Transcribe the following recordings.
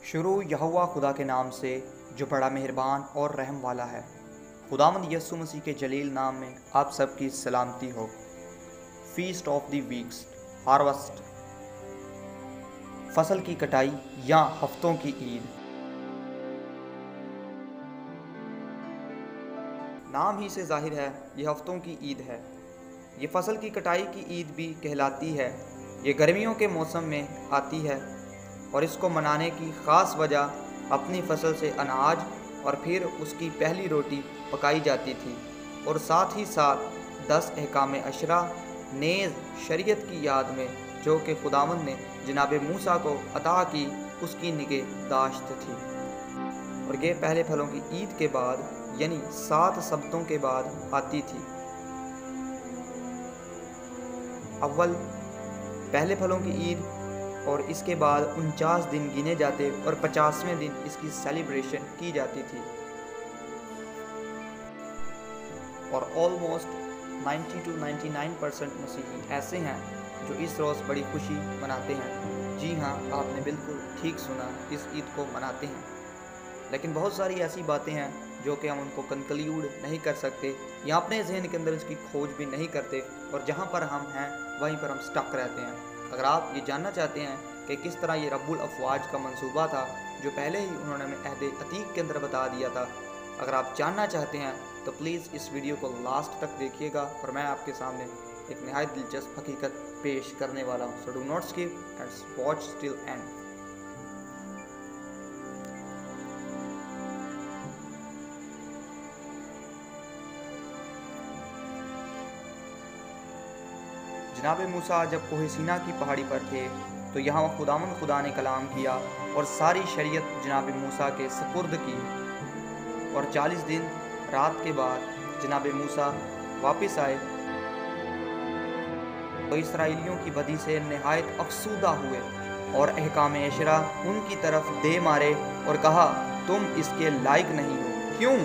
شروع یہوہ خدا کے نام سے جو بڑا مہربان اور رحم والا ہے۔ خداوند یسوع مسیح کے جلیل نام میں آپ سب کی سلامتی ہو۔ فیسٹ آف دی ویکس، ہاروسٹ، فصل کی کٹائی یا ہفتوں کی عید۔ نام ہی سے ظاہر ہے یہ ہفتوں کی عید ہے۔ یہ فصل کی کٹائی کی عید بھی کہلاتی ہے۔ یہ گرمیوں کے موسم میں آتی ہے اور اس کو منانے کی خاص وجہ اپنی فصل سے اناج اور پھر اس کی پہلی روٹی پکائی جاتی تھی، اور ساتھ ہی ساتھ 10 احکام عشرہ نیز شریعت کی یاد میں جو کہ خداوند نے جناب موسیٰ کو عطا کی اس کی نگہداشت تھی۔ اور یہ پہلے پھلوں کی عید کے بعد یعنی 7 سبتوں کے بعد آتی تھی۔ اول پہلے پھلوں کی عید اور اس کے بعد 49 دن گنے جاتے اور 50ویں دن اس کی سیلیبریشن کی جاتی تھی، اور آلموسٹ 90 to 99% مسیحی ایسے ہیں جو اس روز بڑی خوشی مناتے ہیں۔ جی ہاں، آپ نے بالکل ٹھیک سنا، اس عید کو مناتے ہیں۔ لیکن بہت ساری ایسی باتیں ہیں جو کہ ہم ان کو کنکلیوڈ نہیں کر سکتے یا اپنے ذہن کے اندر اس کی کھوج بھی نہیں کرتے، اور جہاں پر ہم ہیں وہیں پر ہم سٹک رہتے ہیں۔ اگر آپ یہ جاننا چاہتے ہیں کہ کس طرح یہ رب الافواج کا منصوبہ تھا جو پہلے ہی انہوں نے ہمیں عہد عتیق کے اندر بتا دیا تھا، اگر آپ جاننا چاہتے ہیں تو پلیز اس ویڈیو کو لاسٹ تک دیکھیے گا، اور میں آپ کے سامنے ایک نہایت دلچسپ حقیقت پیش کرنے والا ہوں۔ So do not skip and watch till and. جناب موسیٰ جب کوہ سینا کی پہاڑی پر تھے تو یہاں خداوند خدا نے کلام کیا اور ساری شریعت جناب موسیٰ کے سپرد کی، اور 40 دن رات کے بعد جناب موسیٰ واپس آئے تو اسرائیلیوں کی بدی سے نہایت افسردہ ہوئے اور احکام عشرہ ان کی طرف دے مارے اور کہا تم اس کے لائق نہیں ہو۔ کیوں؟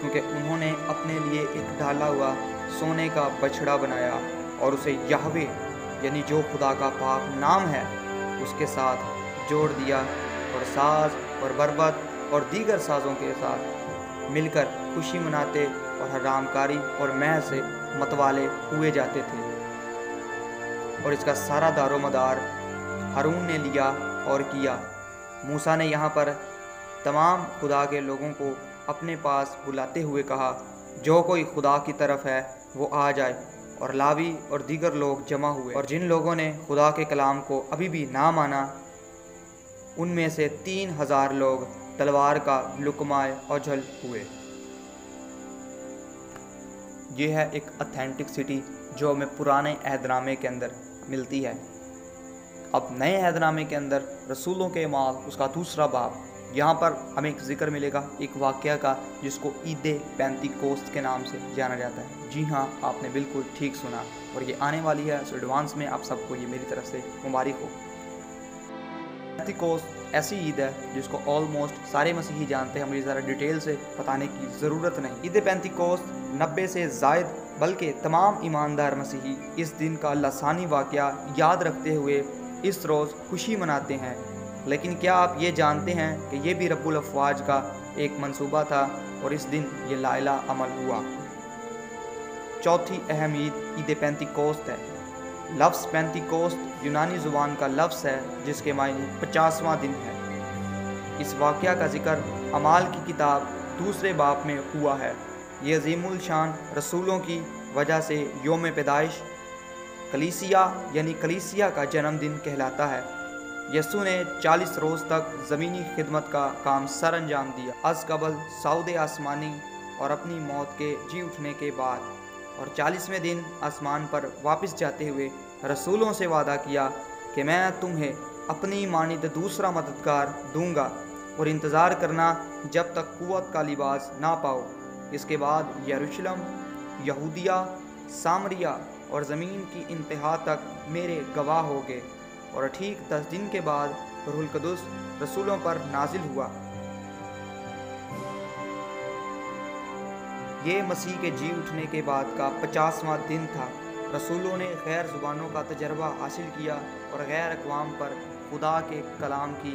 کیونکہ انہوں نے اپنے لیے ایک ڈھالا ہوا سونے کا بچھڑا بنایا اور اسے یہوہ یعنی جو خدا کا پاک نام ہے اس کے ساتھ جوڑ دیا، اور ساز اور بربط اور دیگر سازوں کے ساتھ مل کر خوشی مناتے اور حرام کاری اور مہ سے متوالے ہوئے جاتے تھے۔ اور اس کا سارا دار و مدار ہارون نے لیا اور کیا۔ موسیٰ نے یہاں پر تمام خدا کے لوگوں کو اپنے پاس بلاتے ہوئے کہا جو کوئی خدا کی طرف ہے وہ آ جائے، اور لاوی اور دیگر لوگ جمع ہوئے، اور جن لوگوں نے خدا کے کلام کو ابھی بھی نہ مانا ان میں سے 3000 لوگ تلوار کا لقمۂ اوجھل ہوئے۔ یہ ہے ایک اتھینٹکسٹی جو ہمیں پرانے عہد نامے کے اندر ملتی ہے۔ اب نئے عہد نامے کے اندر رسولوں کے اعمال اس کا 2 باب، یہاں پر ہمیں ایک ذکر ملے گا ایک واقعہ کا جس کو عید پینتیکوست کے نام سے جانا جاتا ہے۔ جی ہاں، آپ نے بالکل ٹھیک سنا، اور یہ آنے والی ہے، سو ایڈوانس میں آپ سب کو یہ میری طرف سے مبارک ہو۔ پینتیکوست ایسی عید ہے جس کو آلموسٹ سارے مسیحی جانتے ہیں، مجھے ذرا ڈیٹیل سے بتانے کی ضرورت نہیں۔ عید پینتیکوست 90 سے زائد بلکہ تمام ایماندار مسیحی اس دن کا لسانی واقعہ یاد رکھتے ہوئے اس روز خوشی مناتے ہیں۔ لیکن کیا آپ یہ جانتے ہیں کہ یہ بھی رب الافواج کا ایک منصوبہ تھا، اور اس دن یہ لاعلہ عمل ہوا۔ چوتھی اہم عید عید پینتیکوست ہے۔ لفظ پینتیکوست یونانی زبان کا لفظ ہے جس کے معنی 50واں دن ہے۔ اس واقعہ کا ذکر اعمال کی کتاب 2 باب میں ہوا ہے۔ یہ عظیم الشان رسولوں کی وجہ سے یوم پیدائش کلیسیا یعنی کلیسیا کا جنم دن کہلاتا ہے۔ یسوع نے 40 روز تک زمینی خدمت کا کام سر انجام دیا، از قبل صعود آسمانی اور اپنی موت کے جی اٹھنے کے بعد، اور 40ویں دن آسمان پر واپس جاتے ہوئے رسولوں سے وعدہ کیا کہ میں تمہیں اپنی مانند دوسرا مددگار دوں گا، اور انتظار کرنا جب تک قوت کا لباس نہ پاؤ۔ اس کے بعد یروشلم، یہودیہ، سامریہ اور زمین کی انتہا تک میرے گواہ ہوگے۔ اور ٹھیک 10 دن کے بعد روح القدس رسولوں پر نازل ہوا۔ یہ مسیح کے جی اٹھنے کے بعد کا 50واں دن تھا۔ رسولوں نے غیر زبانوں کا تجربہ حاصل کیا اور غیر اقوام پر خدا کے کلام کی